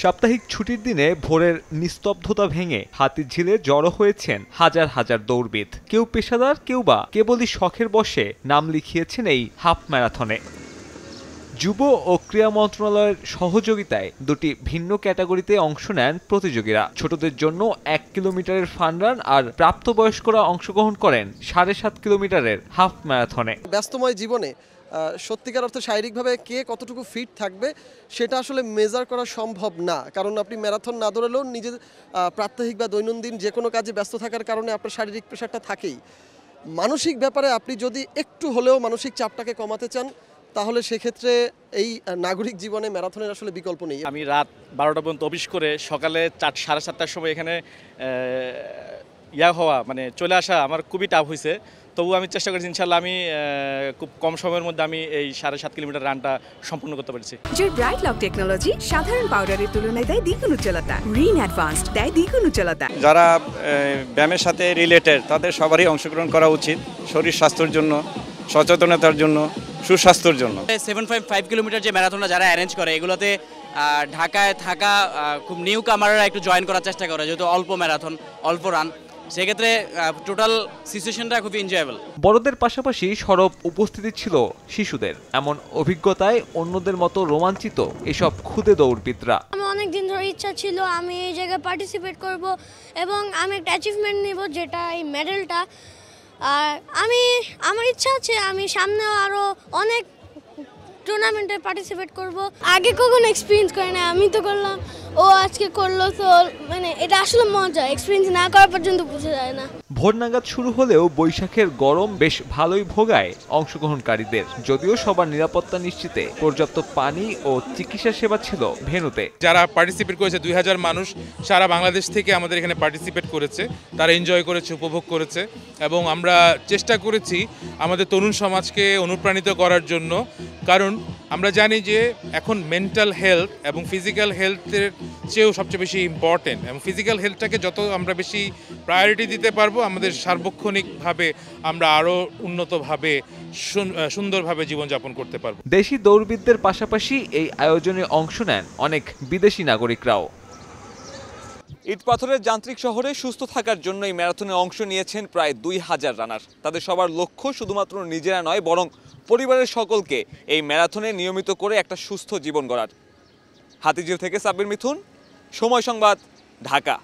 সাপ্তাহিক ছুটির দিনে ভোরের নিস্তব্ধতা ভেঙে হাতিরঝিলে জড়ো হয়েছেন হাজার হাজার দৌড়বিদ। কেউ পেশাদার, কেউ বা কেবলই শখের বশে নাম লিখিয়েছেন এই হাফ ম্যারাথনে। যুব ও ক্রীড়া মন্ত্রণালয়ের সহযোগিতায় দুটি ভিন্ন ক্যাটাগরিতে অংশ নেন প্রতিযোগীরা। ছোটদের জন্য 1 কিলোমিটারের ফান রান আর প্রাপ্তবয়স্করা অংশগ্রহণ করেন 7.5 কিলোমিটারের হাফ ম্যারাথনে। ব্যস্তময় জীবনে সত্যিকার অর্থে শারীরিকভাবে কে কতটুকু ফিট থাকবে সেটা আসলে মেজার করা সম্ভব না, কারণ আপনি ম্যারাথন না দৌড়ালেও নিজের প্রাত্যহিক বা দৈনন্দিন যে কোনো কাজে ব্যস্ত থাকার কারণে আপনার শারীরিক প্রেশারটা থাকেই। মানসিক ব্যাপারে আপনি যদি একটু হলেও মানসিক চাপটাকে কমাতে চান তাহলে সেক্ষেত্রে এই নাগরিক জীবনে ম্যারাথনের আসলে বিকল্প নেই। আমি রাত 12টা পর্যন্ত অফিস করে সকালে 7:30টার সময় এখানে চলে আসা আমার খুবই টাফ হয়েছে। তবু আমি চেষ্টা করেছি, ইনশাল্লাহ আমি খুব কম সময়ের মধ্যে আমি এই 7.5 কিলোমিটার রানটা সম্পূর্ণ করতে পেরেছি। ব্রাইট লক টেকনোলজি সাধারণ পাউডারের তুলনায় দেয় দ্বিগুণ উজ্জ্বলতা। রিন অ্যাডভান্সড দেয় দ্বিগুণ উজ্জ্বলতা। যারা ব্যায়ামের সাথে রিলেটেড তাদের সবারই অংশগ্রহণ করা উচিত, শরীর স্বাস্থ্যের জন্য, সচেতনতার জন্য, সুস্বাস্থ্যের জন্য। 7.5 কিলোমিটার যে ম্যারাথনটা যারা অ্যারেঞ্জ করে এগুলোতে ঢাকায় থাকা খুব নিউ কামাররা একটু জয়েন করার চেষ্টা করে, যেহেতু অল্প ম্যারাথন, অল্প রান, সেক্ষেত্রে টোটাল সিচুয়েশনটা খুবই এনজয়েবল। বড়দের পাশাপাশি সরব উপস্থিতি ছিল শিশুদের। এমন অভিজ্ঞতায় অন্যদের মতো রোমাঞ্চিত এসব ক্ষুদে দৌড়বিদরা। আমার অনেক দিন ধরে ইচ্ছা ছিল আমি এই জায়গায় পার্টিসিপেট করব এবং আমি একটা অ্যাচিভমেন্ট নেব, যেটা এই মেডেলটা। আর আমার ইচ্ছা আছে আমি সামনেও আরও অনেক টুর্নামেন্টে পার্টিসিপেট করব। আগে কখনো এক্সপিরিয়েন্স করে না, আমি তো করলাম, ও আজকে করলো, তো এটা আসলে মজা, এক্সপিরিয়েন্স না করা পর্যন্ত বোঝা যায় না। ভোর নাগাদ শুরু হলেও বৈশাখের গরম বেশ ভালোই ভোগায় অংশগ্রহণকারীদের। যদিও সবার নিরাপত্তা নিশ্চিতে পর্যাপ্ত পানি ও চিকিৎসা সেবা ছিল ভেন্যুতে। যারা পার্টিসিপেট করেছে 2000 মানুষ সারা বাংলাদেশ থেকে আমাদের এখানে পার্টিসিপেট করেছে, তারা এনজয় করেছে, উপভোগ করেছে এবং আমরা চেষ্টা করেছি আমাদের তরুণ সমাজকে অনুপ্রাণিত করার জন্য, কারণ আমরা জানি যে এখন মেন্টাল হেলথ এবং ফিজিক্যাল হেলথের চেয়েও সবচেয়ে বেশি ইম্পর্টেন্ট, এবং ফিজিক্যাল হেলথটাকে যত আমরা বেশি প্রায়োরিটি দিতে পারবো আমাদের সার্বক্ষণিকভাবে আমরা আরও উন্নতভাবে সুন্দরভাবে জীবনযাপন করতে পারবো। দেশি দৌড়বিদদের পাশাপাশি এই আয়োজনে অংশ নেন অনেক বিদেশি নাগরিকরাও। ইটপাথরের যান্ত্রিক শহরে সুস্থ থাকার জন্য এই ম্যারাথনে অংশ নিয়েছেন প্রায় 2000 রানার। তাদের সবার লক্ষ্য শুধুমাত্র নিজেরা নয়, বরং পরিবারের সকলকে এই ম্যারাথনে নিয়মিত করে একটা সুস্থ জীবন গড়ার। হাতিঝিল থেকে সাব্বির মিথুন, সময় সংবাদ, ঢাকা।